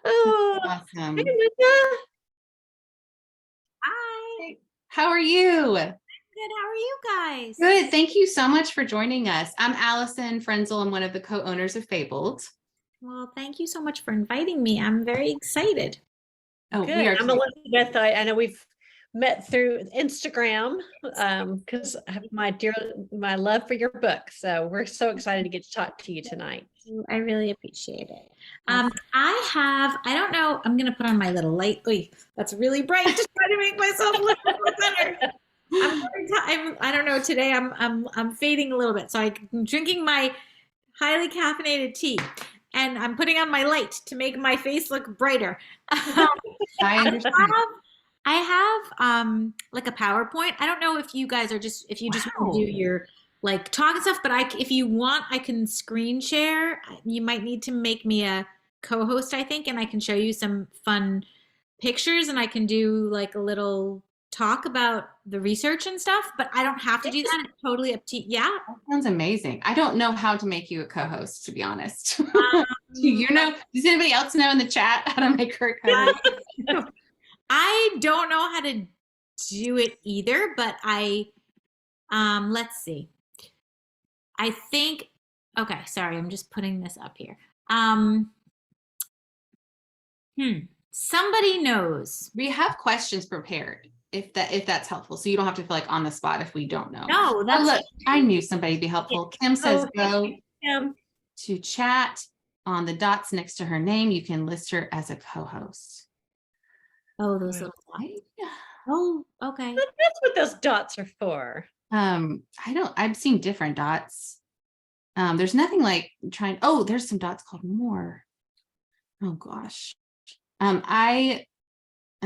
Oh, hey, Awesome. Lynda. Hi. Hey, how are you? Good. How are you guys? Good. Thank you so much for joining us. I'm Allison Frenzel. I'm one of the co-owners of Fabled. Well, thank you so much for inviting me. I'm very excited. Oh, Good. we are. I'm Elizabeth. I know we've met through Instagram because I have my love for your book. So we're so excited to get to talk to you tonight. I really appreciate it. I don't know, I'm gonna put on my little light. Oy, that's really bright to try to make myself look a little better. I don't know, today I'm fading a little bit. So I'm drinking my highly caffeinated tea and I'm putting on my light to make my face look brighter. I understand. I have like a PowerPoint. I don't know if you guys are if you just want to do your like talk and stuff, but if you want, I can screen share. You might need to make me a co-host, I think, and I can show you some fun pictures and I can do like a little talk about the research and stuff, but I don't have to do that. It's totally up to you. Yeah. That sounds amazing. I don't know how to make you a co-host, to be honest. Do you know? Does anybody else know in the chat how to make her a co-host? I don't know how to do it either, but let's see. I think, okay, sorry, I'm just putting this up here. Somebody knows. We have questions prepared if that's helpful, so you don't have to feel like on the spot if we don't know. No, that's look, I knew somebody'd be helpful. Kim says go to chat on the dots next to her name. You can list her as a co-host. Oh, those little dots. Oh, okay. That's what those dots are for. I've seen different dots. There's nothing like there's some dots called more. Oh gosh. I'm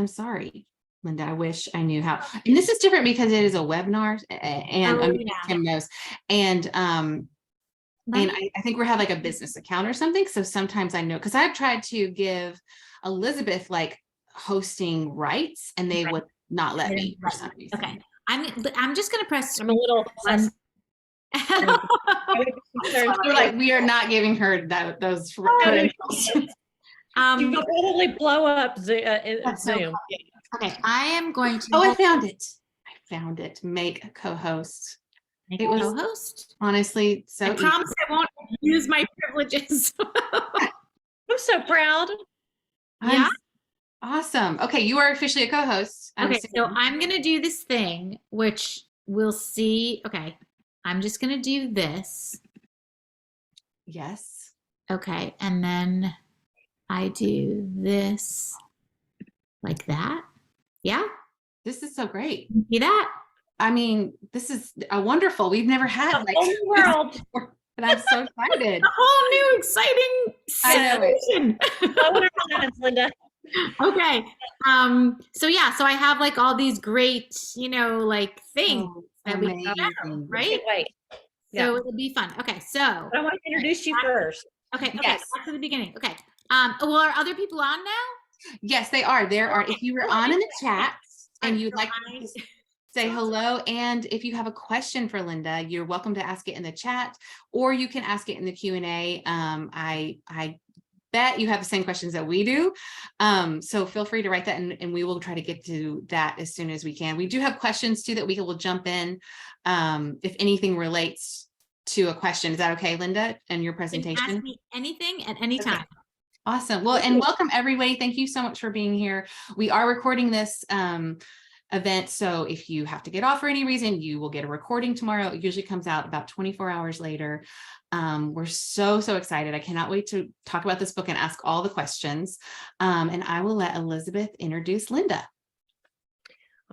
sorry, Lynda, I wish I knew how. And this is different because it is a webinar and Kim knows. And I think we have like a business account or something. So sometimes I know, because I've tried to give Elizabeth like hosting rights and they would not let me for some reason. Okay. I'm just gonna press. I'm a little We're like, we are not giving her those credentials. You will probably blow up Zoom. Okay, I am going to. Oh, I found it. Make a co-host. It was co-host. Honestly, so I promise I won't use my privileges. I'm so proud. Yeah. Awesome. Okay, you are officially a co-host. Okay, so I'm gonna do this thing, which we'll see. Okay, I'm just gonna do this. Yes. Okay, and then I do this like that. Yeah. This is so great. See that? I mean, this is a wonderful. We've never had like the world. Before, and I'm so excited. A whole new exciting situation. Lynda. Okay. So yeah, so I have like all these great, like things that we can share, right? Wait. So it'll be fun. Okay, so I want to introduce you first. Okay, yes. Back to the beginning. Okay. Well, are other people on now? Yes, they are. There are. If you were on in the chat and you'd like to say hello, and if you have a question for Lynda, you're welcome to ask it in the chat, or you can ask it in the Q&A. I bet you have the same questions that we do. So feel free to write that and we will try to get to that as soon as we can. We do have questions too that we will jump in if anything relates to a question. Is that okay, Lynda, and your presentation? You can ask me anything at any time. Awesome. Well, and welcome everybody. Thank you so much for being here. We are recording this event, so if you have to get off for any reason, you will get a recording tomorrow. It usually comes out about 24 hours later. We're so excited. I cannot wait to talk about this book and ask all the questions. And I will let Elizabeth introduce Lynda.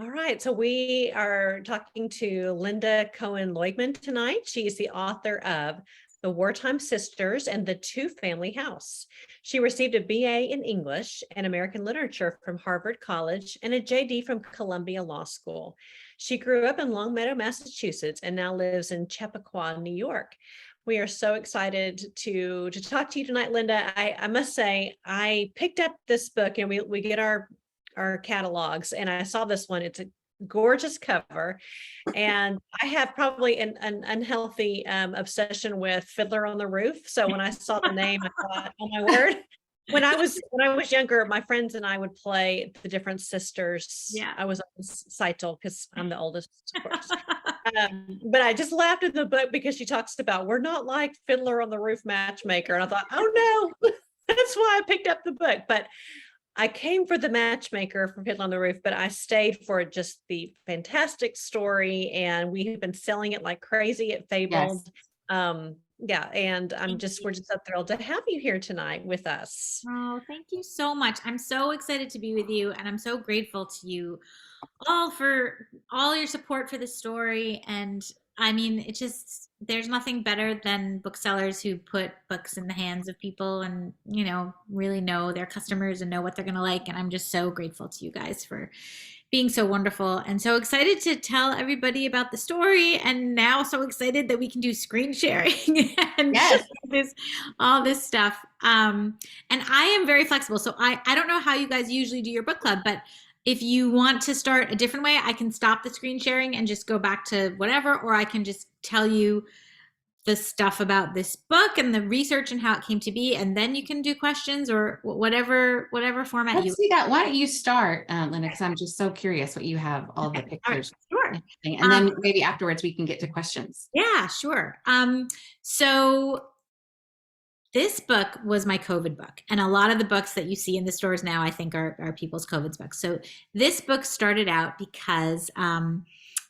All right, so we are talking to Lynda Cohen Loigman tonight. She is the author of The Wartime Sisters and the Two-Family House. She received a BA in English and American Literature from Harvard College and a JD from Columbia Law School. She grew up in Longmeadow, Massachusetts, and now lives in Chappaqua, New York. We are so excited to talk to you tonight, Lynda. I must say, I picked up this book, and we get our catalogs, and I saw this one. It's a gorgeous cover, and I have probably an unhealthy obsession with Fiddler on the Roof. So when I saw the name, I thought, oh my word, when I was younger, my friends and I would play the different sisters. Yeah. I was on Seitel because I'm the oldest, of course. But I just laughed at the book because she talks about we're not like Fiddler on the Roof Matchmaker. And I thought, oh no, that's why I picked up the book. But I came for the Matchmaker from Fiddler on the Roof, but I stayed for just the fantastic story. And we have been selling it like crazy at Fabled. Yes. Yeah, and we're just so thrilled to have you here tonight with us. Oh, thank you so much. I'm so excited to be with you, and I'm so grateful to you all for all your support for the story. And I mean, it just, there's nothing better than booksellers who put books in the hands of people and, you know, really know their customers and know what they're going to like. And I'm just so grateful to you guys for being so wonderful and so excited to tell everybody about the story. And now so excited that we can do screen sharing and Yes. all this stuff. And I am very flexible. So I don't know how you guys usually do your book club, but if you want to start a different way, I can stop the screen sharing and just go back to whatever, or I can just tell you the stuff about this book and the research and how it came to be, and then you can do questions or whatever format Let's you see that. Why don't you start, Lynda? Because I'm just so curious what you have, all the pictures. Sure. And then maybe afterwards we can get to questions. Yeah, sure. So this book was my COVID book. And a lot of the books that you see in the stores now, I think are people's COVID books. So this book started out because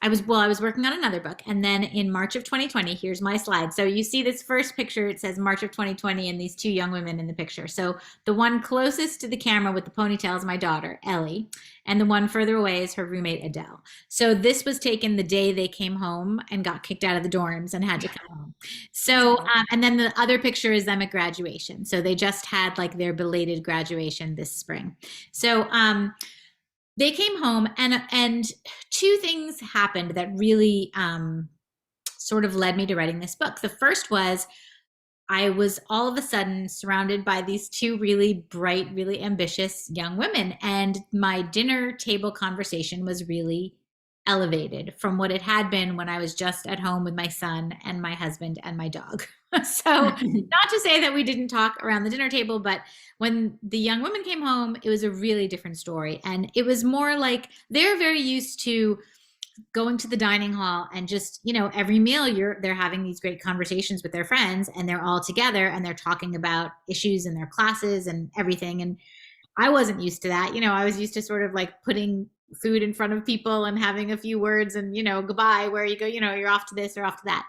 I was working on another book. And then in March of 2020, here's my slide. So you see this first picture, it says March of 2020 and these two young women in the picture. So the one closest to the camera with the ponytail is my daughter, Ellie. And the one further away is her roommate, Adele. So this was taken the day they came home and got kicked out of the dorms and had to come home. So, and then the other picture is them at graduation. So they just had like their belated graduation this spring. So, they came home and two things happened that really sort of led me to writing this book. The first was I was all of a sudden surrounded by these two really bright, really ambitious young women. And my dinner table conversation was really elevated from what it had been when I was just at home with my son and my husband and my dog. So not to say that we didn't talk around the dinner table, but when the young women came home, it was a really different story. And it was more like they're very used to going to the dining hall and just, you know, every meal they're having these great conversations with their friends and they're all together and they're talking about issues in their classes and everything. And I wasn't used to that. You know, I was used to sort of like putting food in front of people and having a few words and, you know, goodbye, where you go, you know, you're off to this or off to that.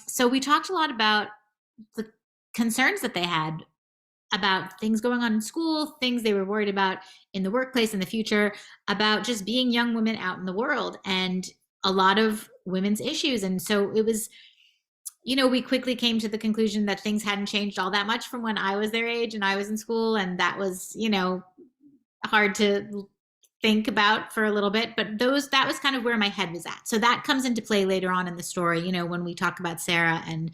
So we talked a lot about the concerns that they had about things going on in school, things they were worried about in the workplace in the future, about just being young women out in the world and a lot of women's issues. And so it was, you know, we quickly came to the conclusion that things hadn't changed all that much from when I was their age and I was in school. And that was, you know, hard to think about for a little bit, but that was kind of where my head was at. So that comes into play later on in the story, you know, when we talk about Sara and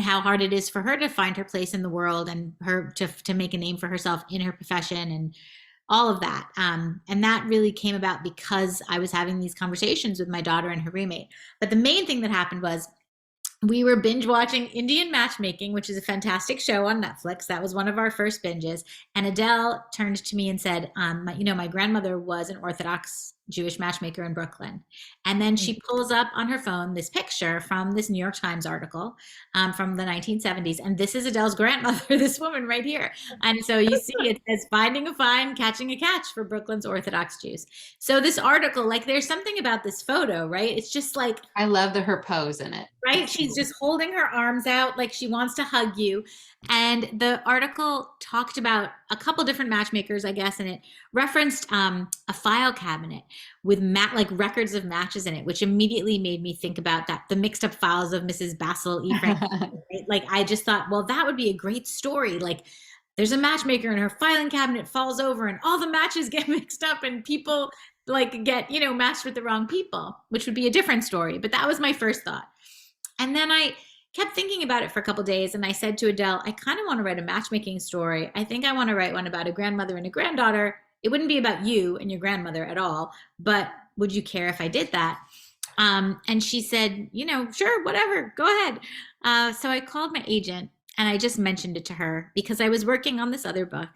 how hard it is for her to find her place in the world and her to make a name for herself in her profession and all of that. And that really came about because I was having these conversations with my daughter and her roommate. But the main thing that happened was we were binge watching Indian Matchmaking, which is a fantastic show on Netflix. That was one of our first binges. And Adele turned to me and said, you know, my grandmother was an Orthodox Jewish matchmaker in Brooklyn. And then she pulls up on her phone this picture from this New York Times article from the 1970s. And this is Adele's grandmother, this woman right here. And so you see it says finding a find, catching a catch for Brooklyn's Orthodox Jews. So this article, like there's something about this photo, right? It's just like, I love her pose in it. Right? She's just holding her arms out like she wants to hug you. And the article talked about a couple different matchmakers, I guess, and it referenced a file cabinet with like records of matches in it, which immediately made me think about that, the mixed up files of Mrs. Basil Ephraim. Right? Like I just thought, well, that would be a great story. Like there's a matchmaker and her filing cabinet falls over and all the matches get mixed up and people like get, you know, matched with the wrong people, which would be a different story. But that was my first thought. And then I kept thinking about it for a couple of days. And I said to Adele, I kind of want to write a matchmaking story. I think I want to write one about a grandmother and a granddaughter. It wouldn't be about you and your grandmother at all, but would you care if I did that? And she said, you know, sure, whatever, go ahead. So I called my agent and I just mentioned it to her because I was working on this other book,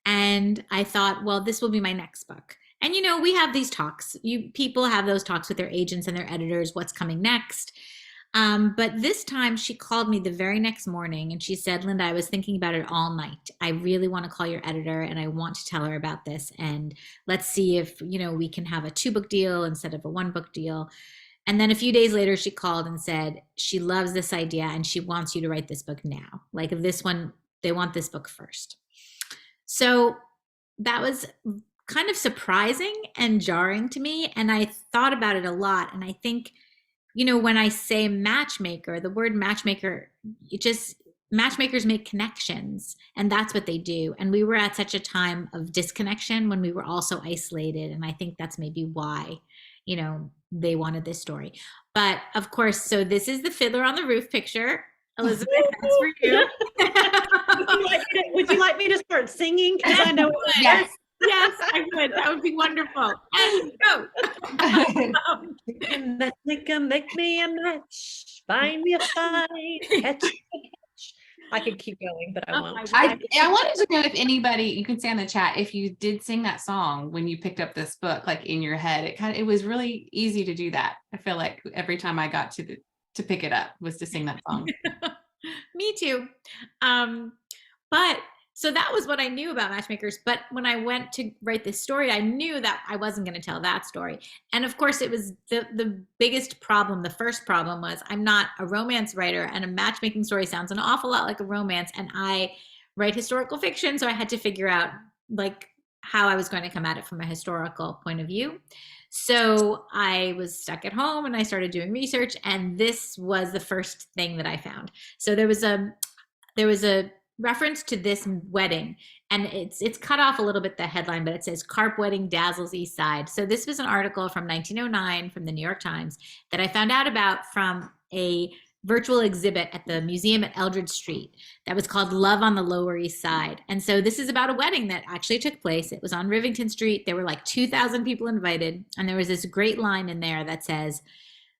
and I thought, well, this will be my next book. And we have these talks. People have those talks with their agents and their editors, what's coming next. But this time she called me the very next morning and she said, Lynda, I was thinking about it all night. I really want to call your editor and I want to tell her about this. And let's see if, we can have a 2-book deal instead of a 1-book deal. And then a few days later, she called and said, she loves this idea and she wants you to write this book now. Like this one, they want this book first. So that was kind of surprising and jarring to me. And I thought about it a lot. And I think, when I say matchmaker, the word matchmaker, matchmakers make connections, and that's what they do. And we were at such a time of disconnection when we were all so isolated. And I think that's maybe why, they wanted this story. But of course, so this is the Fiddler on the Roof picture. Elizabeth, that's for you. Would you like me to start singing? Because I know. Yes. Yes, I would. That would be wonderful. And go. Make me a match. Find me a fight. Catch a catch. I could keep going, but I won't. I wanted to know if anybody, you can say in the chat, if you did sing that song when you picked up this book, like in your head. It was really easy to do that. I feel like every time I got to pick it up was to sing that song. Me too. But so that was what I knew about matchmakers. But when I went to write this story, I knew that I wasn't going to tell that story. And of course, it was the biggest problem. The first problem was I'm not a romance writer, and a matchmaking story sounds an awful lot like a romance. And I write historical fiction, so I had to figure out like how I was going to come at it from a historical point of view. So I was stuck at home and I started doing research, and this was the first thing that I found. So there was a reference to this wedding, and it's cut off a little bit, the headline, but it says Carp Wedding Dazzles East Side. So this was an article from 1909 from the New York Times that I found out about from a virtual exhibit at the museum at Eldridge Street that was called Love on the Lower East Side. And so this is about a wedding that actually took place. It was on Rivington Street. There were like 2,000 people invited, and there was this great line in there that says,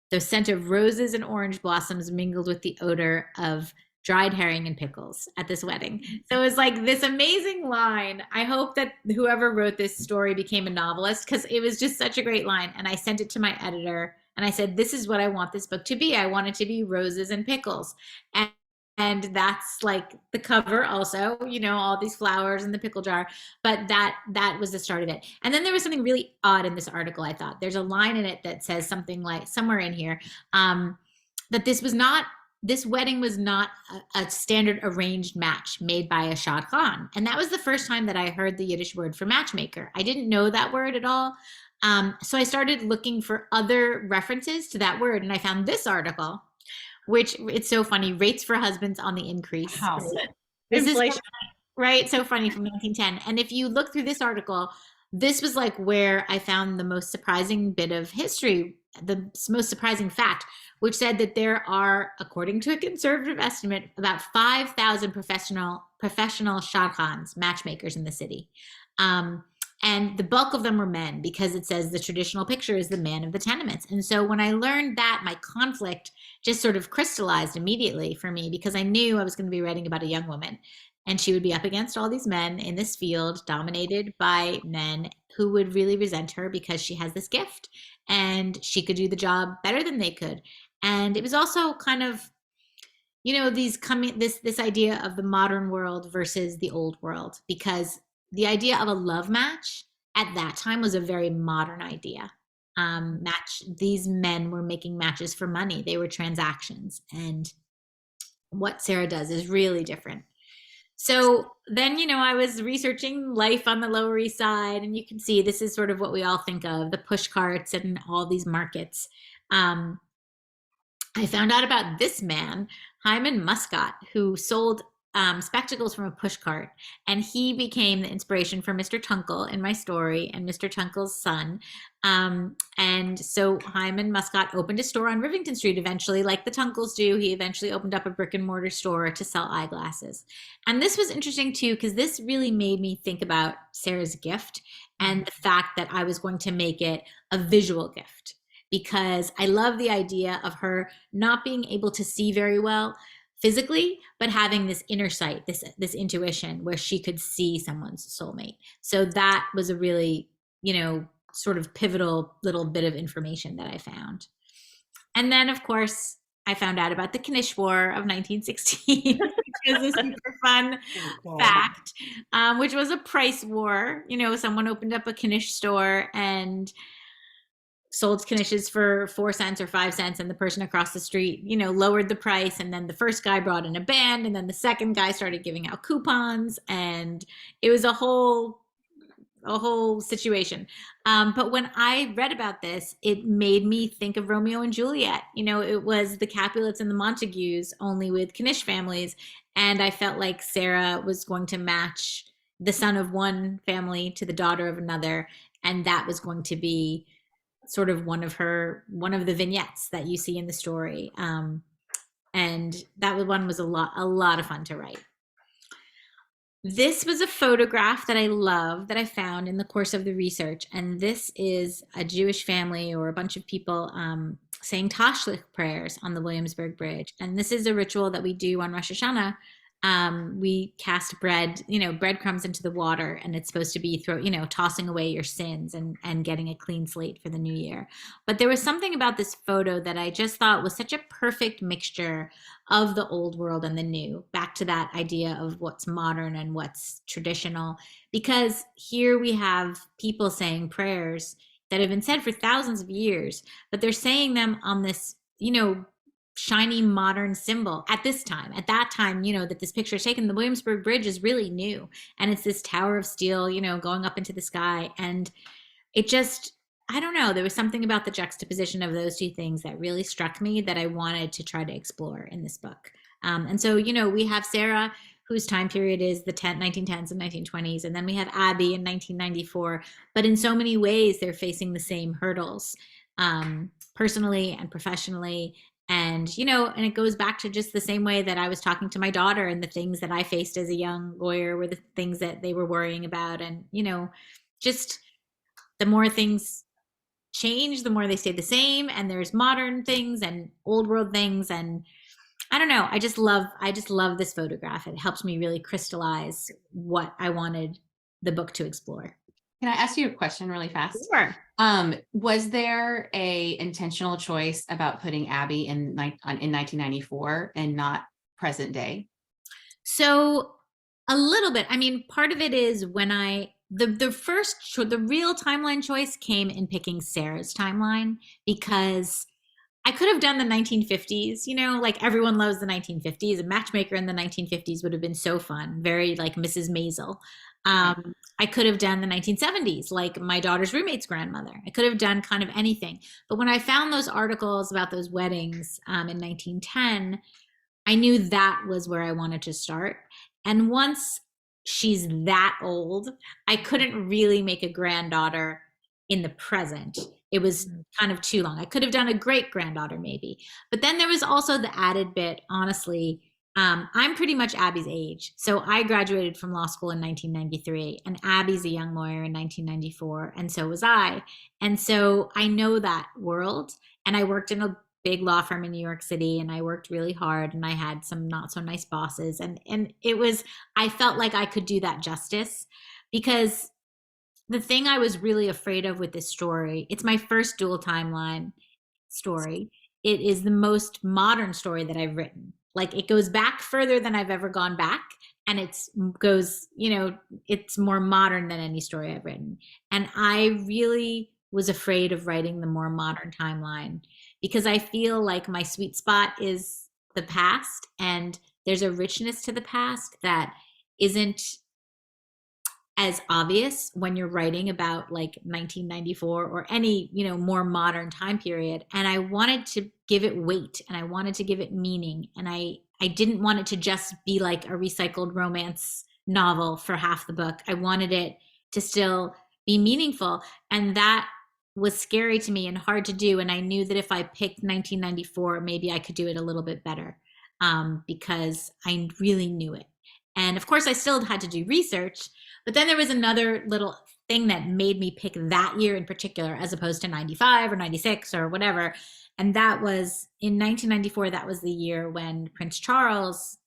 the scent of roses and orange blossoms mingled with the odor of dried herring and pickles at this wedding. So it was like this amazing line. I hope that whoever wrote this story became a novelist, because it was just such a great line. And I sent it to my editor and I said, this is what I want this book to be. I want it to be roses and pickles. And that's like the cover also, all these flowers in the pickle jar. But that was the start of it. And then there was something really odd in this article, I thought. There's a line in it that says something like, somewhere in here, that this wedding was not a standard arranged match made by a Shah Khan. And that was the first time that I heard the Yiddish word for matchmaker. I didn't know that word at all. So I started looking for other references to that word. And I found this article, which it's so funny, rates for husbands on the increase. Wow. This is right. So funny, from 1910. And if you look through this article, this was like where I found the most surprising bit of history, the most surprising fact, which said that there are, according to a conservative estimate, about 5,000 professional Shah Khans, matchmakers in the city. And the bulk of them were men, because it says the traditional picture is the man of the tenements. And so when I learned that, my conflict just sort of crystallized immediately for me, because I knew I was going to be writing about a young woman, and she would be up against all these men in this field dominated by men who would really resent her because she has this gift and she could do the job better than they could. And it was also kind of, this idea of the modern world versus the old world, because the idea of a love match at that time was a very modern idea. These men were making matches for money. They were transactions. And what Sara does is really different. So then, I was researching life on the Lower East Side, and you can see this is sort of what we all think of, the push carts and all these markets. I found out about this man, Hyman Muscat, who sold spectacles from a push cart, and he became the inspiration for Mr. Tunkel in my story and Mr. Tunkel's son. And so Hyman Muscat opened a store on Rivington Street eventually, like the Tunkels do. He eventually opened up a brick and mortar store to sell eyeglasses. And this was interesting too, because this really made me think about Sara's gift and the fact that I was going to make it a visual gift, because I love the idea of her not being able to see very well. physically, but having this inner sight, this intuition where she could see someone's soulmate. So that was a really, sort of pivotal little bit of information that I found. And then, of course, I found out about the Knish War of 1916, which was a super fun fact, which was a price war. Someone opened up a Knish store and sold Knishes for 4 cents or 5 cents, and the person across the street, lowered the price. And then the first guy brought in a band, and then the second guy started giving out coupons, and it was a whole situation. But when I read about this, it made me think of Romeo and Juliet. It was the Capulets and the Montagues, only with Knish families. And I felt like Sara was going to match the son of one family to the daughter of another. And that was going to be sort of one of the vignettes that you see in the story. And that one was a lot of fun to write. This was a photograph that I love that I found in the course of the research. And this is a Jewish family or a bunch of people saying Tashlich prayers on the Williamsburg Bridge. And this is a ritual that we do on Rosh Hashanah. We cast breadcrumbs into the water, and it's supposed to be tossing away your sins and getting a clean slate for the new year. But there was something about this photo that I just thought was such a perfect mixture of the old world and the new, back to that idea of what's modern and what's traditional. Because here we have people saying prayers that have been said for thousands of years, but they're saying them on this, shiny modern symbol at that time, that this picture is taken. The Williamsburg Bridge is really new, and it's this tower of steel, going up into the sky. And it just, I don't know, there was something about the juxtaposition of those two things that really struck me that I wanted to try to explore in this book. And so, we have Sara, whose time period is the 1910s and 1920s. And then we have Abby in 1994. But in so many ways, they're facing the same hurdles, personally and professionally. And, and it goes back to just the same way that I was talking to my daughter, and the things that I faced as a young lawyer were the things that they were worrying about. And, just the more things change, the more they stay the same. And there's modern things and old world things. And I don't know, I just love this photograph. It helps me really crystallize what I wanted the book to explore. Can I ask you a question really fast? Sure. Was there a intentional choice about putting Abby in 1994 and not present day? So a little bit. I mean, part of it is when the real timeline choice came in picking Sara's timeline, because I could have done the 1950s, like everyone loves the 1950s, and Matchmaker in the 1950s would have been so fun, very like Mrs. Maisel. I could have done the 1970s, like my daughter's roommate's grandmother. I could have done kind of anything. But when I found those articles about those weddings in 1910, I knew that was where I wanted to start. And once she's that old, I couldn't really make a granddaughter in the present. It was kind of too long. I could have done a great granddaughter maybe. But then there was also the added bit, honestly, I'm pretty much Abby's age. So I graduated from law school in 1993, and Abby's a young lawyer in 1994, and so was I. And so I know that world, and I worked in a big law firm in New York City, and I worked really hard, and I had some not so nice bosses. And I felt like I could do that justice, because the thing I was really afraid of with this story, it's my first dual timeline story. It is the most modern story that I've written. Like, it goes back further than I've ever gone back. And it's more modern than any story I've written. And I really was afraid of writing the more modern timeline, because I feel like my sweet spot is the past, and there's a richness to the past that isn't as obvious when you're writing about like 1994 or any, more modern time period. And I wanted to give it weight, and I wanted to give it meaning. And I didn't want it to just be like a recycled romance novel for half the book. I wanted it to still be meaningful. And that was scary to me and hard to do. And I knew that if I picked 1994, maybe I could do it a little bit better, because I really knew it. And of course, I still had to do research. But then there was another little thing that made me pick that year in particular, as opposed to 95 or 96 or whatever. And that was in 1994. That was the year when Prince Charles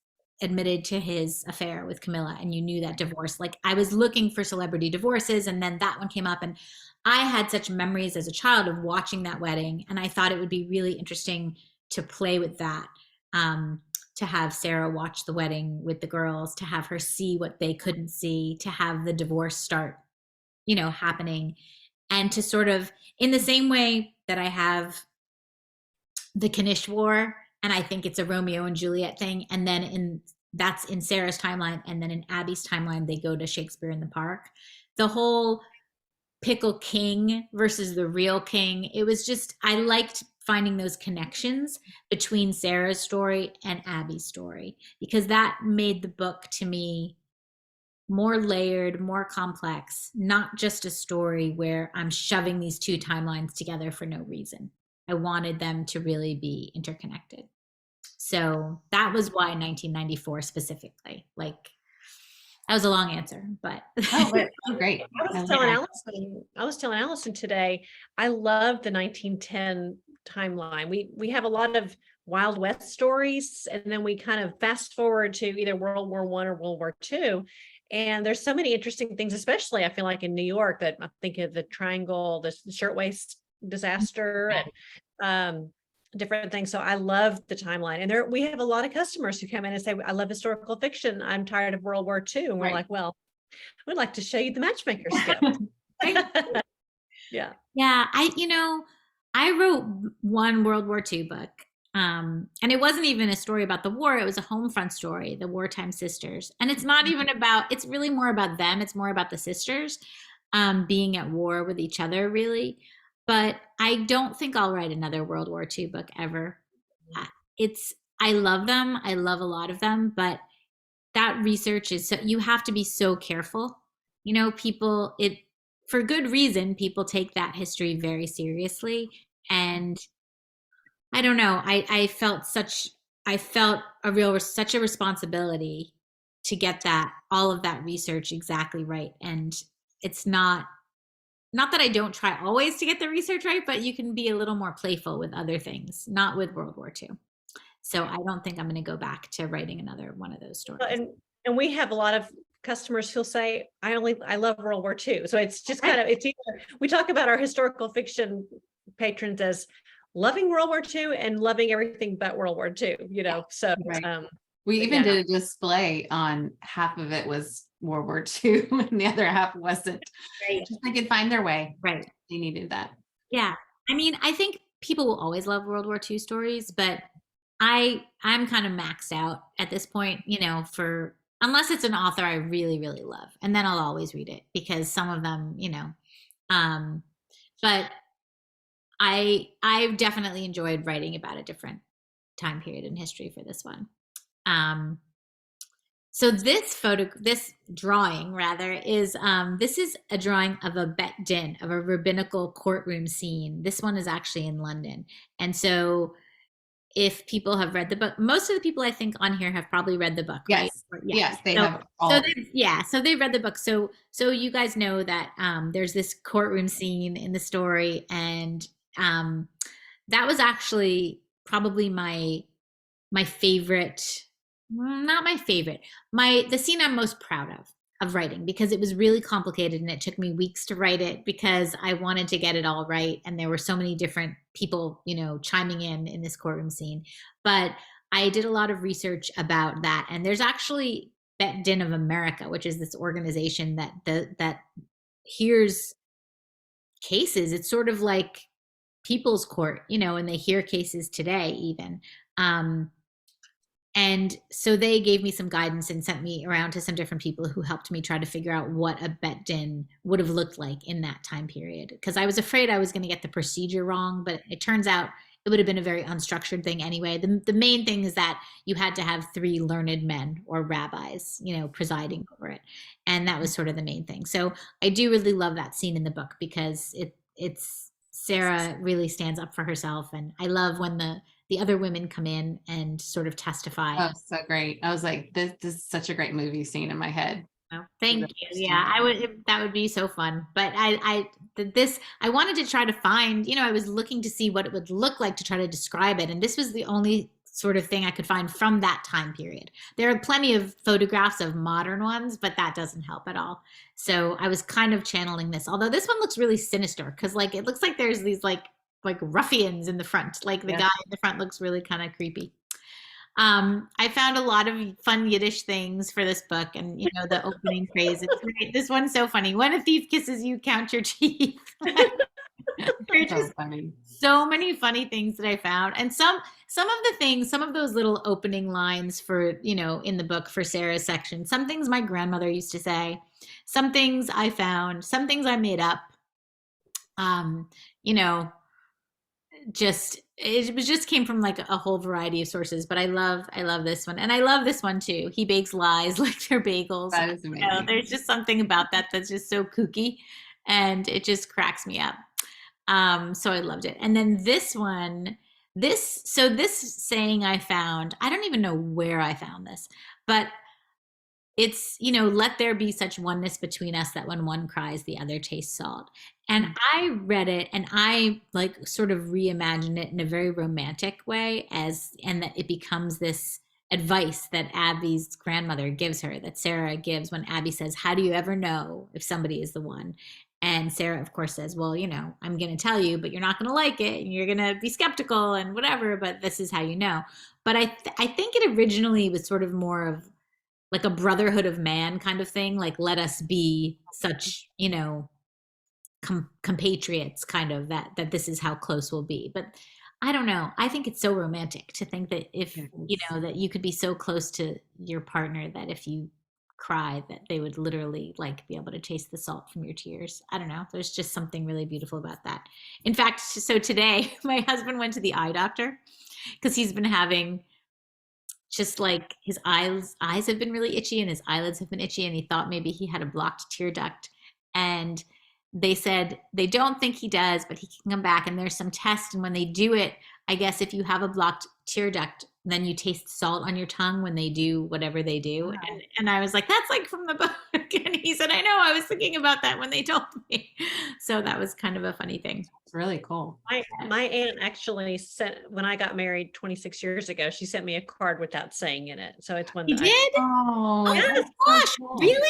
admitted to his affair with Camilla, and you knew that divorce. Like, I was looking for celebrity divorces, and then that one came up, and I had such memories as a child of watching that wedding, and I thought it would be really interesting to play with that, to have Sara watch the wedding with the girls, to have her see what they couldn't see, to have the divorce start, happening, and to sort of, in the same way that I have the Knish War, and I think it's a Romeo and Juliet thing, and then that's in Sarah's timeline, and then in Abby's timeline they go to Shakespeare in the Park. The whole pickle king versus the real king, it was just, I liked finding those connections between Sarah's story and Abby's story, because that made the book to me more layered, more complex, not just a story where I'm shoving these two timelines together for no reason. I wanted them to really be interconnected. So that was why 1994 specifically. Like, that was a long answer, but great. I was telling Allison today, I love the 1910 timeline. We have a lot of Wild West stories, and then we kind of fast forward to either World War I or World War II. And there's so many interesting things, especially I feel like in New York, that I think of the Triangle, the shirtwaist disaster, and different things. So I love the timeline. And we have a lot of customers who come in and say, I love historical fiction. I'm tired of World War II. And we're like, well, we'd like to show you the Matchmaker skills. Yeah. Yeah. I wrote one World War II book. And it wasn't even a story about the war. It was a home front story, the Wartime Sisters. And it's not even it's really more about them. It's more about the sisters being at war with each other, really. But I don't think I'll write another World War II book ever. I love them. I love a lot of them, but that research is, so you have to be so careful. People, for good reason, people take that history very seriously. And I don't know, I felt such a responsibility to get all of that research exactly right. And it's not that I don't try always to get the research right, but you can be a little more playful with other things, not with World War II. So I don't think I'm going to go back to writing another one of those stories. And we have a lot of customers who'll say, I love World War II. So it's just kind of, it's either, we talk about our historical fiction patrons as loving World War II and loving everything but World War II, so. Right. We even did a display on, half of it was World War II and the other half wasn't. Right. Just they could find their way. Right. They needed that. Yeah. I mean, I think people will always love World War II stories, but I'm kind of maxed out at this point, unless it's an author I really, really love. And then I'll always read it, because some of them, but I've definitely enjoyed writing about a different time period in history for this one. So this drawing rather is, this is a drawing of a bet din, of a rabbinical courtroom scene. This one is actually in London. And so if people have read the book, most of the people I think on here have probably read the book, right? Yes, they have. So they've read the book. So you guys know that there's this courtroom scene in the story, and that was actually probably my favorite, not my favorite, the scene I'm most proud of writing, because it was really complicated and it took me weeks to write it because I wanted to get it all right. And there were so many different people, chiming in this courtroom scene. But I did a lot of research about that. And there's actually Bet Din of America, which is this organization that hears cases. It's sort of like People's Court, and they hear cases today even. And so they gave me some guidance and sent me around to some different people who helped me try to figure out what a bet din would have looked like in that time period. Because I was afraid I was going to get the procedure wrong, but it turns out it would have been a very unstructured thing anyway. The main thing is that you had to have 3 learned men or rabbis, presiding over it. And that was sort of the main thing. So I do really love that scene in the book, because it's Sara really stands up for herself. And I love when the other women come in and sort of testify. Oh, so great. I was like, this is such a great movie scene in my head. Oh, thank you. Yeah, I would. That would be so fun. But I wanted to try to find. I was looking to see what it would look like to try to describe it, and this was the only sort of thing I could find from that time period. There are plenty of photographs of modern ones, but that doesn't help at all. So I was kind of channeling this. Although this one looks really sinister because, like, it looks like there's these like ruffians in the front. Like the guy in the front looks really kind of creepy. I found a lot of fun Yiddish things for this book, and the opening phrase. This one's so funny. When a thief kisses you, count your teeth. They're just funny. So many funny things that I found, and some of those little opening lines for in the book for Sarah's section. Some things my grandmother used to say. Some things I found. Some things I made up. Just came from like a whole variety of sources, but I love this one, and I love this one too. He bakes lies like they're bagels. That is amazing. There's just something about that that's just so kooky, and it just cracks me up. So I loved it. And then this one, this saying I found, I don't even know where I found this, but it's, let there be such oneness between us that when one cries, the other tastes salt. And I read it and I like sort of reimagined it in a very romantic way and that it becomes this advice that Abby's grandmother gives her, that Sara gives when Abby says, how do you ever know if somebody is the one? And Sara, of course, says, well, I'm going to tell you, but you're not going to like it and you're going to be skeptical and whatever, but this is how you know. But I think it originally was sort of more of like a brotherhood of man kind of thing. Like, let us be such, compatriots kind of that this is how close we'll be. But I don't know. I think it's so romantic to think that if, that you could be so close to your partner that if you cry that they would literally like be able to taste the salt from your tears. I don't know. There's just something really beautiful about that. In fact, so today my husband went to the eye doctor because he's been having just like his eyes have been really itchy and his eyelids have been itchy, and he thought maybe he had a blocked tear duct, and they said they don't think he does, but he can come back and there's some tests, and when they do it, I guess if you have a blocked tear duct, then you taste salt on your tongue when they do whatever they do. Wow. And I was like, that's like from the book. And he said, I know, I was thinking about that when they told me. So that was kind of a funny thing. It's really cool. My aunt actually sent, when I got married 26 years ago, she sent me a card with that saying in it. So it's one that did? Oh, yes. Gosh, really?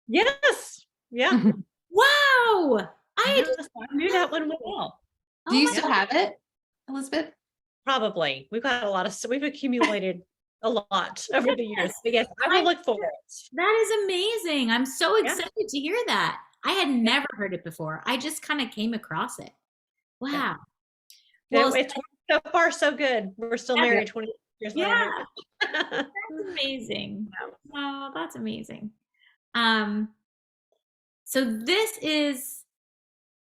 Yes. Yeah. Wow. I knew that one well. Do you still have it, Elizabeth? Probably. We've accumulated a lot over the years. But yes, I will look for it. That is amazing. I'm so excited to hear that. I had never heard it before. I just kind of came across it. Wow. Yeah. Well, it's so far so good. We're still married 20 years later. Yeah. That's amazing. Oh, that's amazing. So this is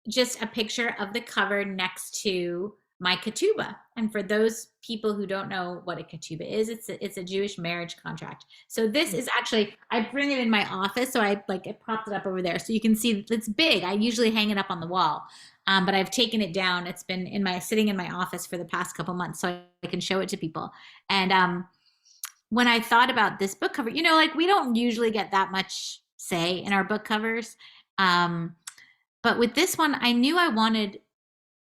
just a picture of the cover next to my ketubah. And for those people who don't know what a ketubah is, it's a Jewish marriage contract. So this is actually, I bring it in my office. So I propped it up over there so you can see it's big. I usually hang it up on the wall, but I've taken it down. It's been sitting in my office for the past couple months so I can show it to people. And when I thought about this book cover, we don't usually get that much say in our book covers. But with this one, I knew I wanted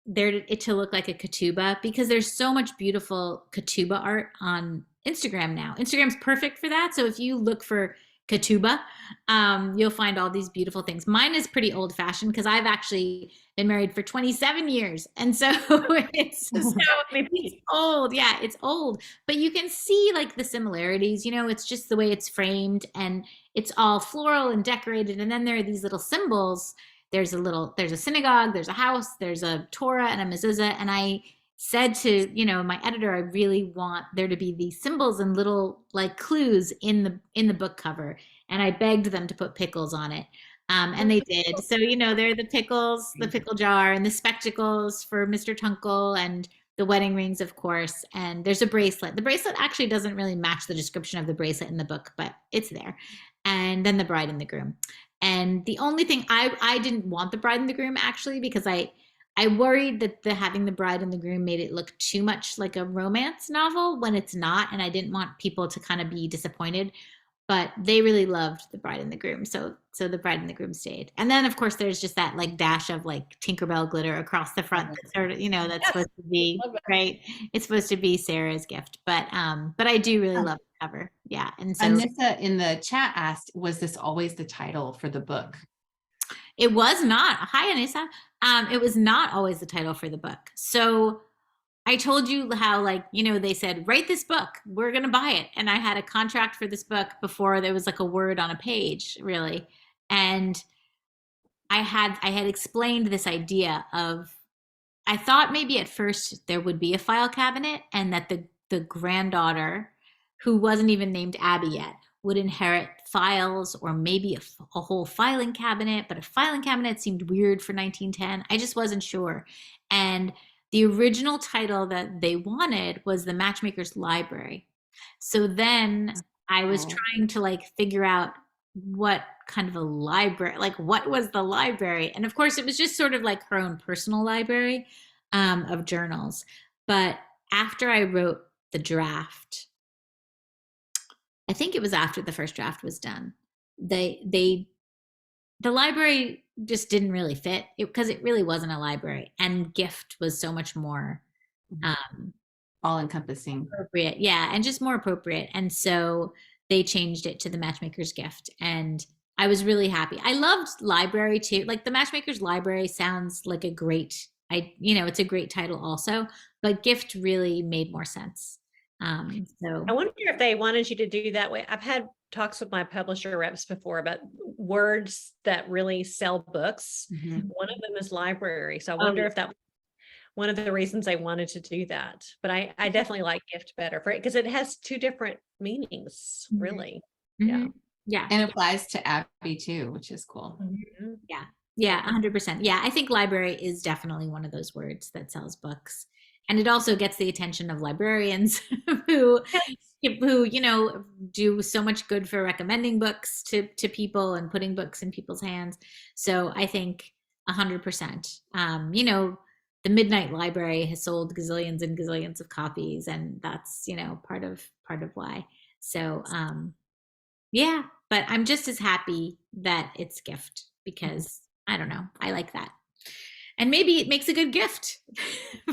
it to look like a ketubah because there's so much beautiful ketubah art on Instagram now. Instagram's perfect for that. So if you look for ketubah, you'll find all these beautiful things. Mine is pretty old fashioned because I've actually been married for 27 years. And so it's old. Yeah, it's old, but you can see like the similarities, it's just the way it's framed and it's all floral and decorated. And then there are these little symbols. There's a synagogue, there's a house, there's a Torah and a mezuzah. And I said to, my editor, I really want there to be these symbols and little like clues in the book cover. And I begged them to put pickles on it. And they did. So, they're the pickles, the pickle jar and the spectacles for Mr. Tunkel and the wedding rings, of course. And there's a bracelet. The bracelet actually doesn't really match the description of the bracelet in the book, but it's there. And then the bride and the groom. And the only thing I didn't want the bride and the groom actually, because I worried that having the bride and the groom made it look too much like a romance novel when it's not. And I didn't want people to kind of be disappointed. but they really loved the bride and the groom. So the bride and the groom stayed. And then of course there's just that like dash of like Tinkerbell glitter across the front that sort of, that's Yes, supposed to be love it. right. It's supposed to be Sarah's gift, but I do really love the cover. Yeah. And so Anissa in the chat asked, was this always the title for the book? it was not. Hi, Anissa. It was not always the title for the book. So I told you how, like, they said, write this book, we're going to buy it. And I had a contract for this book before there was like a word on a page, really. And I had explained this idea of, I thought maybe at first there would be a file cabinet and that the granddaughter, who wasn't even named Abby yet, would inherit files or maybe a whole filing cabinet, but a filing cabinet seemed weird for 1910. I just wasn't sure. And the original title that they wanted was the Matchmaker's Library. So then I was trying to like figure out what kind of a library, like what was the library? And of course it was just sort of like her own personal library of journals. But after I wrote the draft, I think it was after the first draft was done, the library just didn't really fit because it really wasn't a library, and gift was so much more all encompassing, appropriate. Yeah, and just more appropriate. And so they changed it to the Matchmaker's Gift, and I was really happy. I loved library too. Like the Matchmaker's Library sounds like a great, it's a great title also, but gift really made more sense. So I wonder if they wanted you to do that way. I've had talks with my publisher reps before about words that really sell books. One of them is library. So I wonder if that was one of the reasons I wanted to do that. But I definitely like gift better for it because it has two different meanings, really. Yeah. Yeah. And applies to Abby too, which is cool. Yeah. Yeah. 100%. Yeah. I think library is definitely one of those words that sells books. And it also gets the attention of librarians who do so much good for recommending books to people and putting books in people's hands. So I think 100%. The Midnight Library has sold gazillions and gazillions of copies, and that's part of why. So yeah, but I'm just as happy that it's gift because I don't know, I like that. And maybe it makes a good gift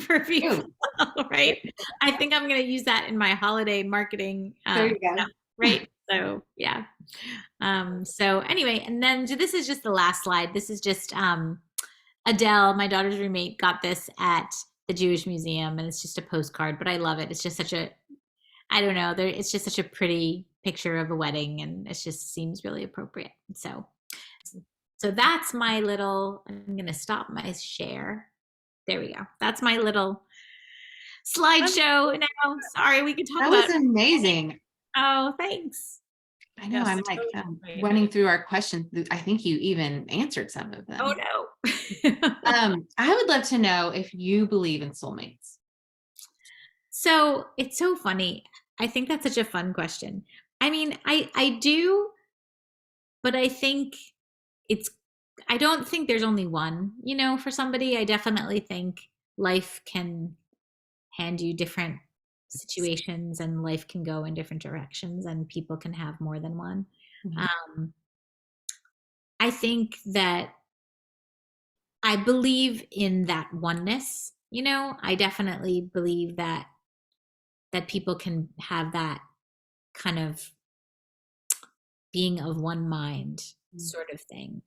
for people, right? I think I'm going to use that in my holiday marketing. There you go. Right. So, yeah. So anyway, and then this is just the last slide. This is just Adele, my daughter's roommate, got this at the Jewish Museum, and it's just a postcard, but I love it. It's just such a, I don't know, it's just such a pretty picture of a wedding, and it just seems really appropriate. So that's my little, I'm going to stop my share. There we go. That's my little slideshow now. Sorry, we can talk about. That was amazing. Oh, thanks. I know. I'm like running through our questions. I think you even answered some of them. Oh, no. I would love to know if you believe in soulmates. So it's so funny. I think that's such a fun question. I mean, I do, but I think I don't think there's only one, for somebody. I definitely think life can hand you different situations, and life can go in different directions, and people can have more than one. I think that I believe in that oneness. I definitely believe that people can have that kind of being of one mind sort of thing.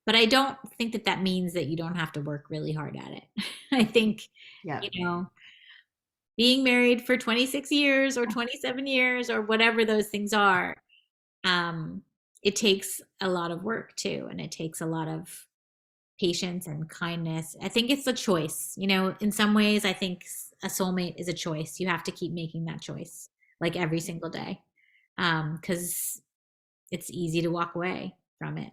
But I don't think that means that you don't have to work really hard at it. I think, being married for 26 years or 27 years or whatever those things are, it takes a lot of work too. And it takes a lot of patience and kindness. I think it's a choice. In some ways, I think a soulmate is a choice. You have to keep making that choice like every single day, because it's easy to walk away from it.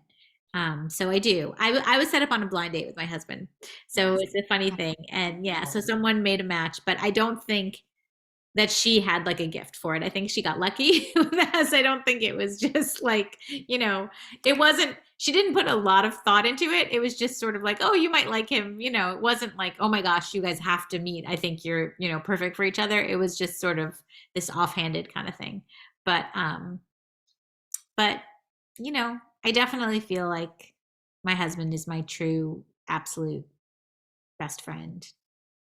So I do. I was set up on a blind date with my husband. So it's a funny thing. And yeah, so someone made a match, but I don't think that she had like a gift for it. I think she got lucky with that. So I don't think it was just like, it wasn't, she didn't put a lot of thought into it. It was just sort of like, oh, you might like him. It wasn't like, oh my gosh, you guys have to meet. I think you're, perfect for each other. It was just sort of this offhanded kind of thing. But but you know, I definitely feel like my husband is my true, absolute best friend.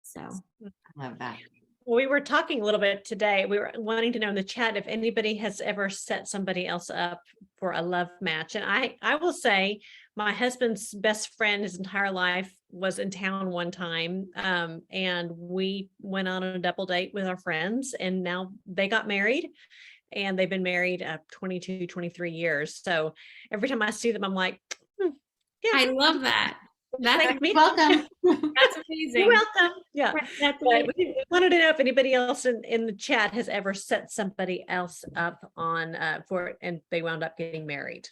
So I love that. We were talking a little bit today. We were wanting to know in the chat if anybody has ever set somebody else up for a love match. And I will say my husband's best friend his entire life was in town one time. And we went on a double date with our friends, and now they got married, and they've been married 22, 23 years. So every time I see them, I'm like, yeah, I love that. That's like me. Welcome. that's You're amazing. welcome. Yeah. That's But amazing. we wanted to know if anybody else in the chat has ever set somebody else up on for it and they wound up getting married.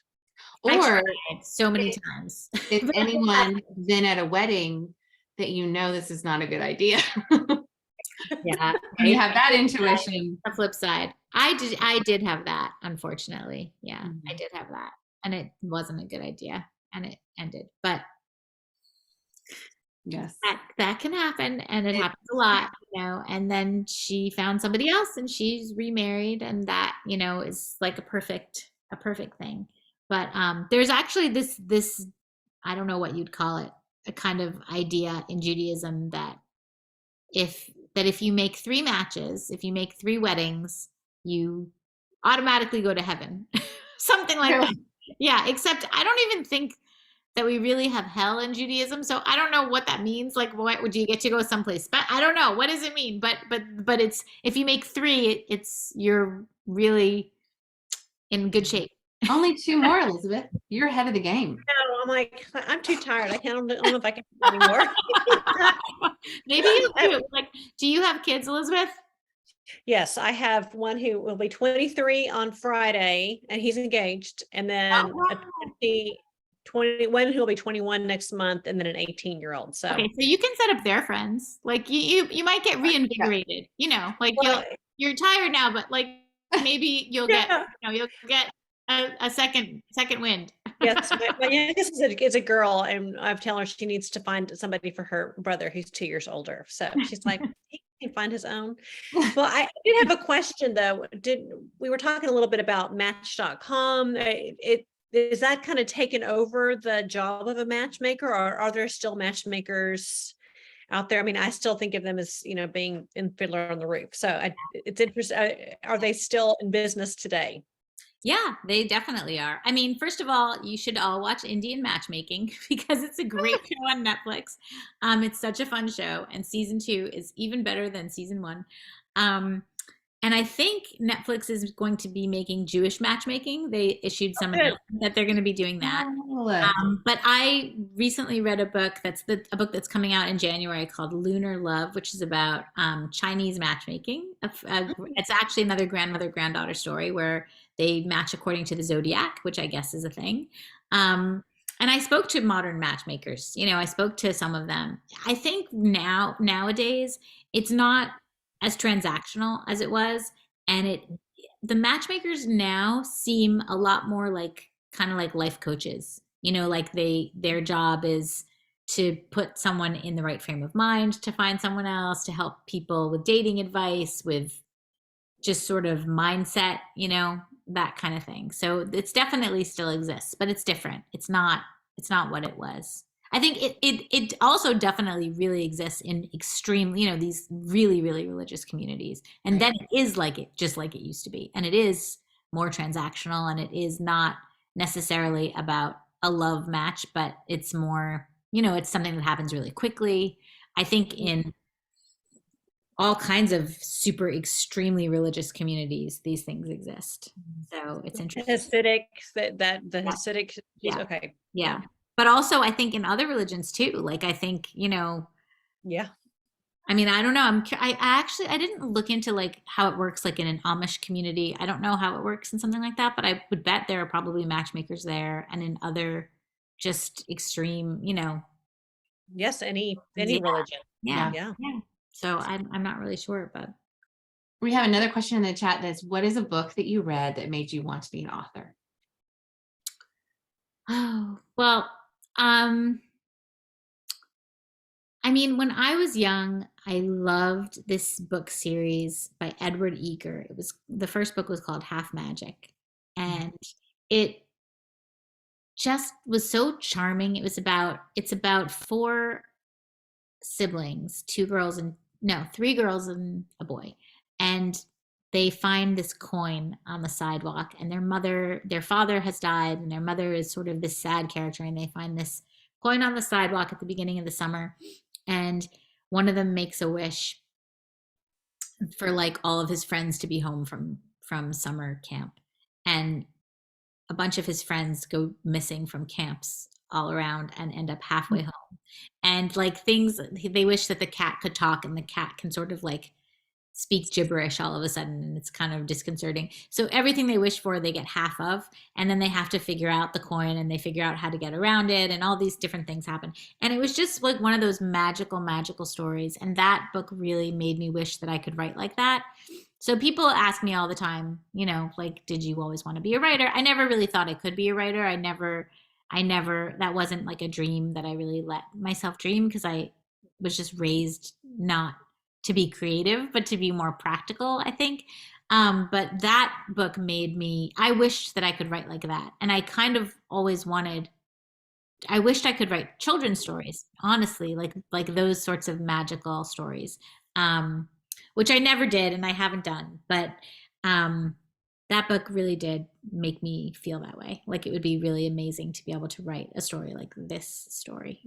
I Or tried so many times. if anyone been at a wedding that you know this is not a good idea. Yeah, You have that intuition. the flip side. I did have that, unfortunately. Yeah, I Mhm. did have that. And it wasn't a good idea. And it ended. But Yes. that can happen, and it happens a lot, you know. And then she found somebody else and she's remarried, and that, you know, is like a perfect thing. But there's actually this I don't know what you'd call it, a kind of idea in Judaism that if you make 3 matches, if you make 3 weddings, you automatically go to heaven. Something like that. Yeah, except I don't even think that we really have hell in Judaism. So I don't know what that means. Like, what would you get to go someplace? But I don't know. What does it mean? But it's, if you make 3, you're really in good shape. Only 2 more, Elizabeth. You're ahead of the game. No, I'm like, I'm too tired. I don't know if I can anymore. Maybe you do. Like, do you have kids, Elizabeth? Yes, I have one who will be 23 on Friday, and he's engaged, and then Oh, wow. a 21 who will be 21 next month, and then an 18-year-old. So Okay, so you can set up their friends. Like you might get reinvigorated. You know, like well, you're tired now, but like maybe you'll get, yeah. you know, you'll get a second wind. Yes, my youngest is a girl, and I've telling her she needs to find somebody for her brother who's 2 years older. So she's like, he can find his own. Well, I did have a question though. We were talking a little bit about Match.com. It is that kind of taken over the job of a matchmaker, or are there still matchmakers out there? I mean, I still think of them as, you know, being in Fiddler on the Roof. So it's interesting. Are they still in business today? Yeah, they definitely are. I mean, first of all, you should all watch Indian Matchmaking because it's a great show on Netflix. It's such a fun show, and season 2 is even better than season 1. And I think Netflix is going to be making Jewish matchmaking. They issued some announcement that they're going to be doing that. But I recently read a book a book that's coming out in January called Lunar Love, which is about Chinese matchmaking. It's actually another grandmother granddaughter story where they match according to the zodiac, which I guess is a thing. And I spoke to modern matchmakers. You know, I spoke to some of them. I think nowadays it's not as transactional as it was, and the matchmakers now seem a lot more like kind of like life coaches. You know, like their job is to put someone in the right frame of mind to find someone else, to help people with dating advice, with just sort of mindset, you know, that kind of thing. So it's definitely still exists, but it's different. It's not what it was. I think it also definitely really exists in extreme, you know, these really, really religious communities. And then it is just like it used to be. And it is more transactional, and it is not necessarily about a love match, but it's more, you know, it's something that happens really quickly. I think in all kinds of super extremely religious communities, these things exist. So it's interesting. Hasidic, the Hasidic. Yeah. Okay. Yeah. But also I think in other religions too, like I think, you know, yeah. I mean, I don't know. I didn't look into like how it works like in an Amish community. I don't know how it works in something like that, but I would bet there are probably matchmakers there, and in other just extreme, you know. Yes, any Yeah. religion. Yeah. Yeah. So I'm not really sure, but we have another question in the chat that's, what is a book that you read that made you want to be an author? oh, well, I mean, when I was young, I loved this book series by Edward Eger. The first book was called Half Magic. And it just was so charming. It's about four siblings, three girls and a boy. And they find this coin on the sidewalk, and their father has died, and their mother is sort of this sad character, and they find this coin on the sidewalk at the beginning of the summer. And one of them makes a wish for like all of his friends to be home from summer camp. And a bunch of his friends go missing from camps all around and end up halfway home. And like they wish that the cat could talk, and the cat can sort of like speak gibberish all of a sudden, and it's kind of disconcerting. So everything they wish for, they get half of, and then they have to figure out the coin, and they figure out how to get around it, and all these different things happen. And it was just like one of those magical stories. And that book really made me wish that I could write like that. So people ask me all the time, like, did you always want to be a writer? I never really thought I could be a writer. I never, that wasn't like a dream that I really let myself dream, because I was just raised not to be creative, but to be more practical, I think. But that book I wished that I could write like that. And I kind of always I wished I could write children's stories, honestly, like those sorts of magical stories, which I never did and I haven't done. But that book really did make me feel that way. Like it would be really amazing to be able to write a story like this story.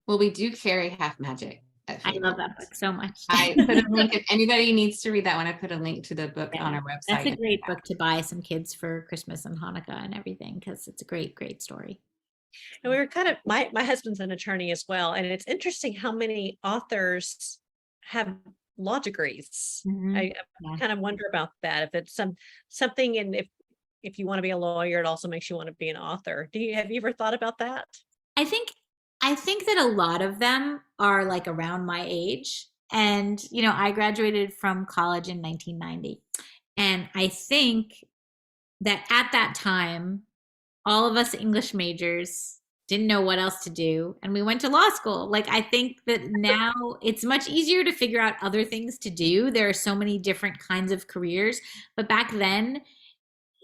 Well, we do carry Half Magic. I love that book so much. I put a link, if anybody needs to read that one, I put a link to the book on our website. That's a great book to buy some kids for Christmas and Hanukkah and everything, because it's a great story. And we were kind of, my husband's an attorney as well. And it's interesting how many authors have law degrees. I kind of wonder about that. If it's something, and if you want to be a lawyer, it also makes you want to be an author. Have you ever thought about that? I think that a lot of them are like around my age. And, I graduated from college in 1990. And I think that at that time, all of us English majors didn't know what else to do. And we went to law school. Like, I think that now it's much easier to figure out other things to do. There are so many different kinds of careers. But back then,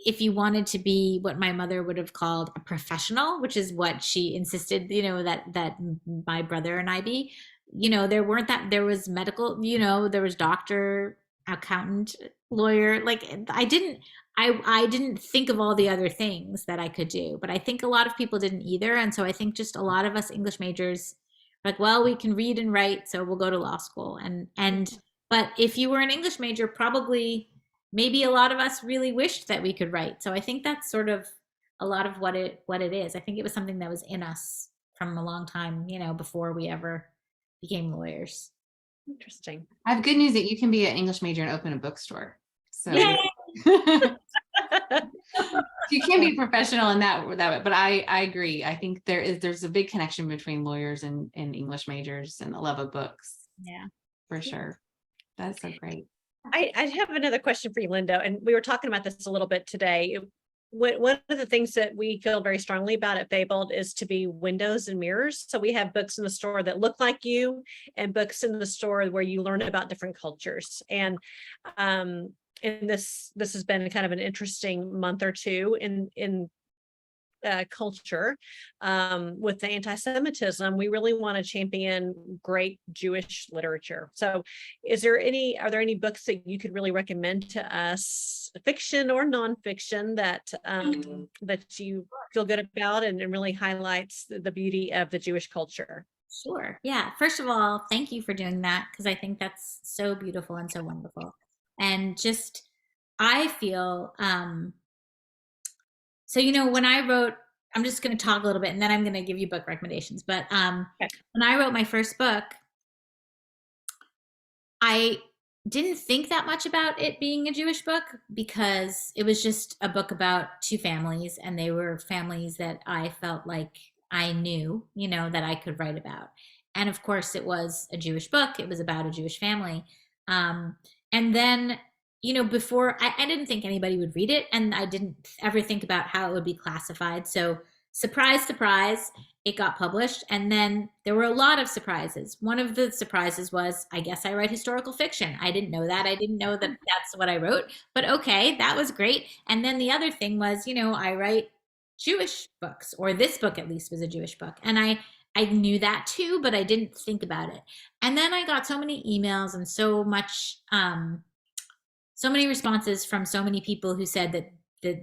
if you wanted to be what my mother would have called a professional, which is what she insisted, that my brother and I be, there was medical, there was doctor, accountant, lawyer. Like I didn't think of all the other things that I could do, but I think a lot of people didn't either. And so I think just a lot of us English majors, like, well, we can read and write, so we'll go to law school. But if you were an English major, probably maybe a lot of us really wished that we could write. So I think that's sort of a lot of what it is. I think it was something that was in us from a long time, before we ever became lawyers. Interesting. I have good news that you can be an English major and open a bookstore. So you can be professional in that way. But I agree. I think there's a big connection between lawyers and English majors and the love of books. Yeah, for sure. That's so great. I have another question for you, Lynda, and we were talking about this a little bit today. One of the things that we feel very strongly about at Fabled is to be windows and mirrors. So we have books in the store that look like you, and books in the store where you learn about different cultures. And this has been kind of an interesting month or two in culture with the anti-Semitism. We really want to champion great Jewish literature. So are there any books that you could really recommend to us, fiction or nonfiction, that that you feel good about and really highlights the beauty of the Jewish culture? Sure. Yeah. First of all, thank you for doing that, because I think that's so beautiful and so wonderful. And just, I feel, so, when I wrote, I'm just going to talk a little bit and then I'm going to give you book recommendations. But when I wrote my first book, I didn't think that much about it being a Jewish book, because it was just a book about two families, and they were families that I felt like I knew, that I could write about. And of course, it was a Jewish book. It was about a Jewish family. And then, before, I didn't think anybody would read it, and I didn't ever think about how it would be classified. So surprise, surprise, it got published. And then there were a lot of surprises. One of the surprises was, I guess I write historical fiction. I didn't know that. I didn't know that that's what I wrote, but okay, that was great. And then the other thing was, I write Jewish books, or this book at least was a Jewish book. And I knew that too, but I didn't think about it. And then I got so many emails and so many responses from so many people who said that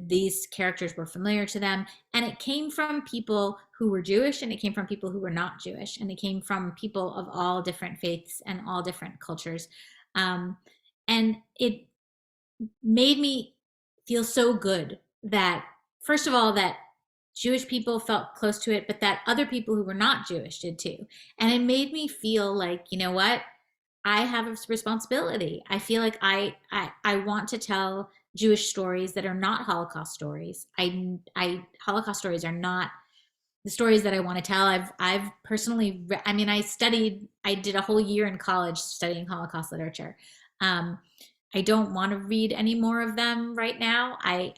these characters were familiar to them. And it came from people who were Jewish, and it came from people who were not Jewish, and it came from people of all different faiths and all different cultures. And it made me feel so good that, first of all, that Jewish people felt close to it, but that other people who were not Jewish did too. And it made me feel like, you know what? I have a responsibility. I feel like I want to tell Jewish stories that are not Holocaust stories. Holocaust stories are not the stories that I want to tell. I've personally, I did a whole year in college studying Holocaust literature. I don't want to read any more of them right now. I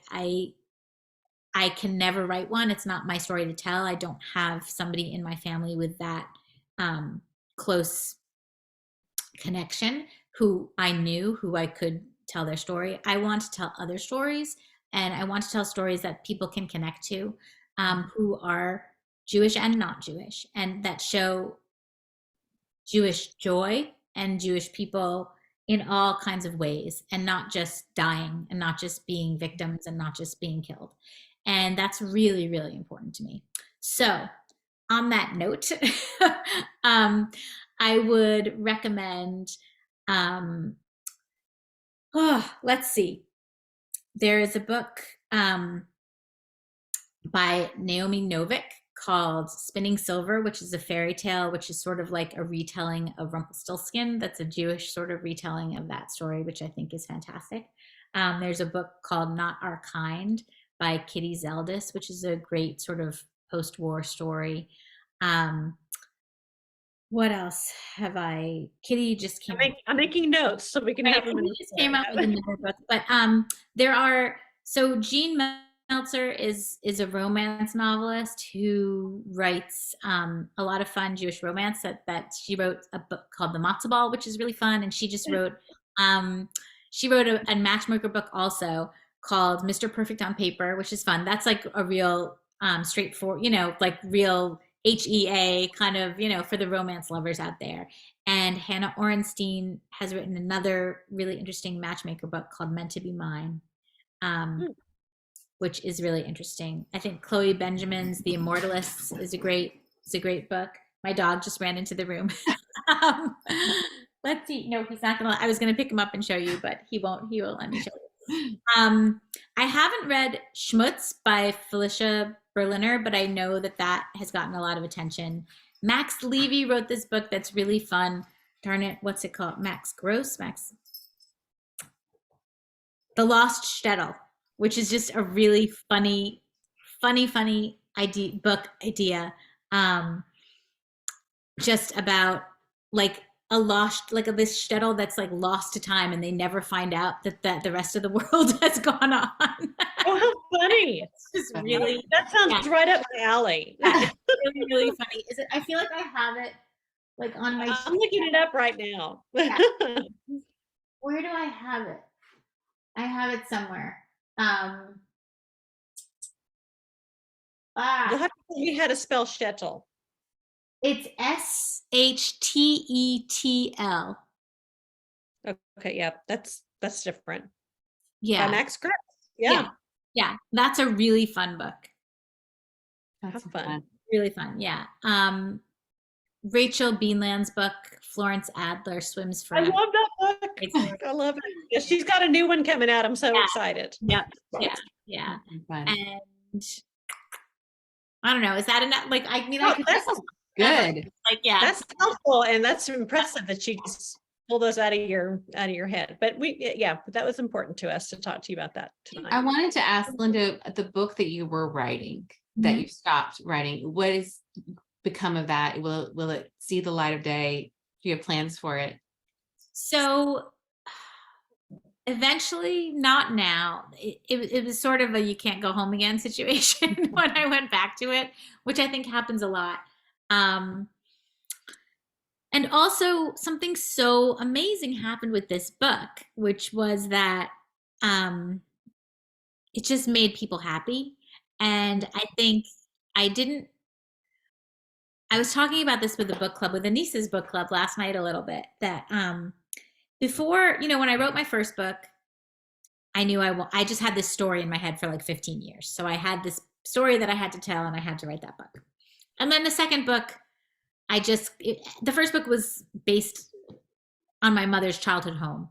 can never write one. It's not my story to tell. I don't have somebody in my family with that close connection who I could tell their story. I want to tell other stories, and I want to tell stories that people can connect to, who are Jewish and not Jewish, and that show Jewish joy and Jewish people in all kinds of ways, and not just dying, and not just being victims, and not just being killed. And that's really, really important to me. So on that note, I would recommend, let's see. There is a book by Naomi Novik called Spinning Silver, which is a fairy tale, which is sort of like a retelling of Rumpelstiltskin. That's a Jewish sort of retelling of that story, which I think is fantastic. There's a book called Not Our Kind by Kitty Zeldis, which is a great sort of post-war story. What else have I? Kitty just came. I'm making notes so we can have them. Just came out with another book, but there are. So Jean Meltzer is a romance novelist who writes a lot of fun Jewish romance. That she wrote a book called The Matzo Ball, which is really fun, and she just wrote a Matchmaker book also called Mr. Perfect on Paper, which is fun. That's like a real straightforward, like real HEA kind of, for the romance lovers out there. And Hannah Orenstein has written another really interesting Matchmaker book called Meant to Be Mine, which is really interesting. I think Chloe Benjamin's The Immortalists is a great book. My dog just ran into the room. Let's see. No, he's not gonna. I was gonna pick him up and show you, but he won't. He won't let me show you. I haven't read Schmutz by Felicia Berliner, but I know that has gotten a lot of attention. Max Levy wrote this book that's really fun. Darn it, what's it called? The Lost Shtetl, which is just a really funny idea. Just about like this shtetl that's like lost to time, and they never find out that the rest of the world has gone on. Oh, how funny. It's just really, that sounds right up my alley. really, really funny. Is it? I feel like I have it like on my. I'm looking it up right now. Yeah. Where do I have it? I have it somewhere. You'll have to tell me how to spell shtetl. It's SHTETL. Okay, yeah, that's different. Yeah. By Max Griff. Yeah. Yeah. That's a really fun book. That's fun. Really fun. Yeah. Rachel Beanland's book, Florence Adler Swims Forever. I love that book. I love it. Yeah, she's got a new one coming out. I'm so excited. Yeah. And I don't know. Is that enough? Like, I mean, that's good. Like, yeah, that's helpful, and that's impressive that you just pull those out of your head. But that was important to us to talk to you about that tonight. I wanted to ask Lynda, the book that you were writing, that you stopped writing, what has become of that? Will it see the light of day? Do you have plans for it? So Eventually, not now. It was sort of a you can't go home again situation when I went back to it, which I think happens a lot. Um, and also, something so amazing happened with this book, which was that um, it just made people happy. And I think I didn't, I was talking about this with the book club, with Anissa's book club last night a little bit, that before, when I wrote my first book, I knew I just had this story in my head for like 15 years. So I had this story that I had to tell and I had to write that book. And then the second book, the first book was based on my mother's childhood home.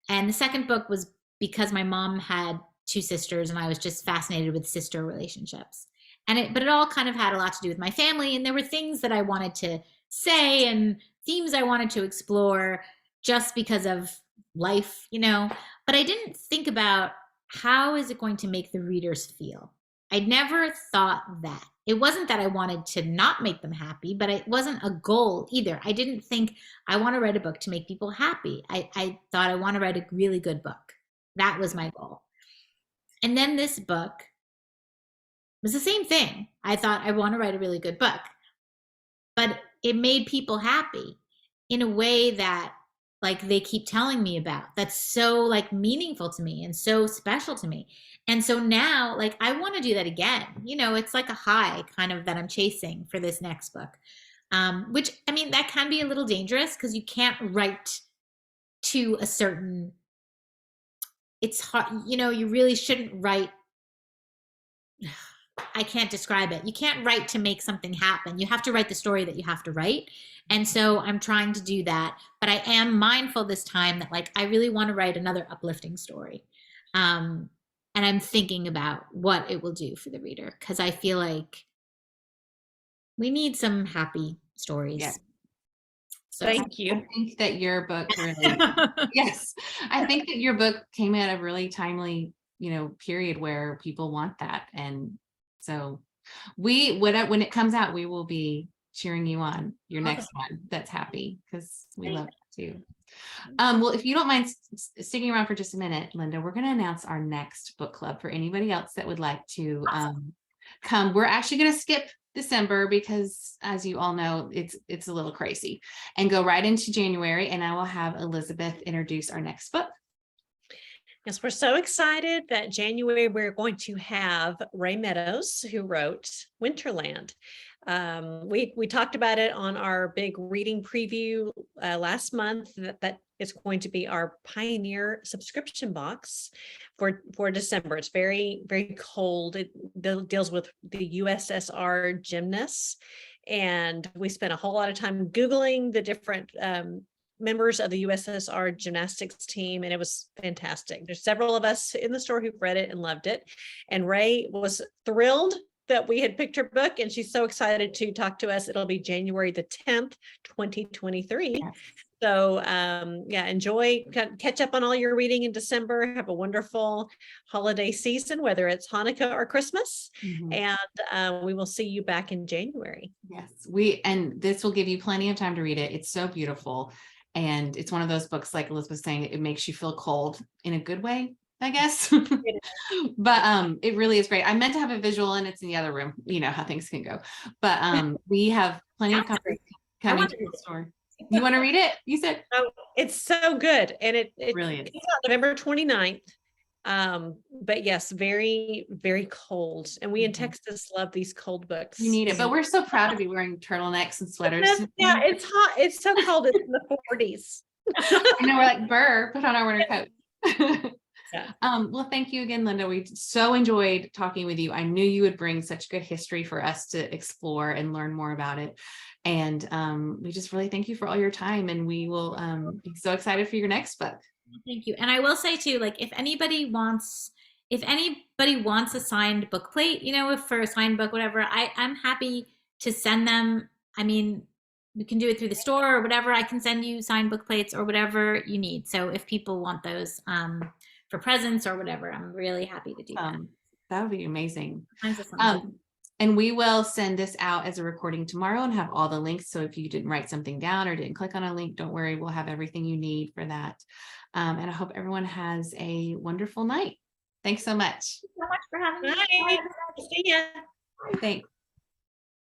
And the second book was because my mom had two sisters and I was just fascinated with sister relationships. But it all kind of had a lot to do with my family. And there were things that I wanted to say and themes I wanted to explore just because of life, but I didn't think about how is it going to make the readers feel. I never thought that. It wasn't that I wanted to not make them happy, but it wasn't a goal either. I didn't think I want to write a book to make people happy. I thought I want to write a really good book. That was my goal. And then this book was the same thing. I thought I want to write a really good book, but it made people happy in a way that like they keep telling me about, that's so like meaningful to me and so special to me. And so now like I want to do that again. It's like a high kind of that I'm chasing for this next book. Which I mean that can be a little dangerous because you can't write to a certain, it's hard, you really shouldn't write. I can't describe it. You can't write to make something happen. You have to write the story that you have to write. And so I'm trying to do that, but I am mindful this time that like, I really want to write another uplifting story. And I'm thinking about what it will do for the reader because I feel like we need some happy stories. Yeah. So thank you. I think that your book really, yes, I think that your book came at a really timely, period where people want that. And so when it comes out, we will be cheering you on your next one that's happy because we love it too. Well, if you don't mind sticking around for just a minute, Lynda, we're going to announce our next book club for anybody else that would like to come. We're actually going to skip December because, as you all know, it's a little crazy, and go right into January. And I will have Elizabeth introduce our next book. Yes, we're so excited that January we're going to have Ray Meadows, who wrote Winterland. We talked about it on our big reading preview last month that is going to be our Pioneer subscription box for December. It's very, very cold. It deals with the USSR gymnasts. And we spent a whole lot of time Googling the different members of the USSR gymnastics team, and it was fantastic. There's several of us in the store who've read it and loved it. And Ray was thrilled that we had picked her book, and she's so excited to talk to us. It'll be January the 10th, 2023. Yes. So enjoy, catch up on all your reading in December. Have a wonderful holiday season, whether it's Hanukkah or Christmas. Mm-hmm. And we will see you back in January. Yes, and this will give you plenty of time to read it. It's so beautiful. And it's one of those books, like Elizabeth was saying, it makes you feel cold in a good way, I guess. But it really is great. I meant to have a visual and it's in the other room. You know how things can go. But we have plenty of copies coming to the store. You want to read it? You said. Oh, it's so good. And it really is. It's out November 29th. But yes, very, very cold. And we in Texas love these cold books. You need it, but we're so proud to be wearing turtlenecks and sweaters. Yeah, it's hot. It's so cold. It's in the 40s. I know, we're like, burr, put on our winter coat. Yeah. Well, thank you again, Lynda. We so enjoyed talking with you. I knew you would bring such good history for us to explore and learn more about it. And we just really thank you for all your time. And we will be so excited for your next book. Thank you. And I will say too, like if anybody wants a signed book plate, if for a signed book, whatever, I'm happy to send them. I mean, we can do it through the store or whatever. I can send you signed book plates or whatever you need. So if people want those for presents or whatever, I'm really happy to do that. That would be amazing. And we will send this out as a recording tomorrow and have all the links. So if you didn't write something down or didn't click on a link, don't worry, we'll have everything you need for that. And I hope everyone has a wonderful night. Thanks so much. Thank you so much for having me. Bye. See ya. Thanks.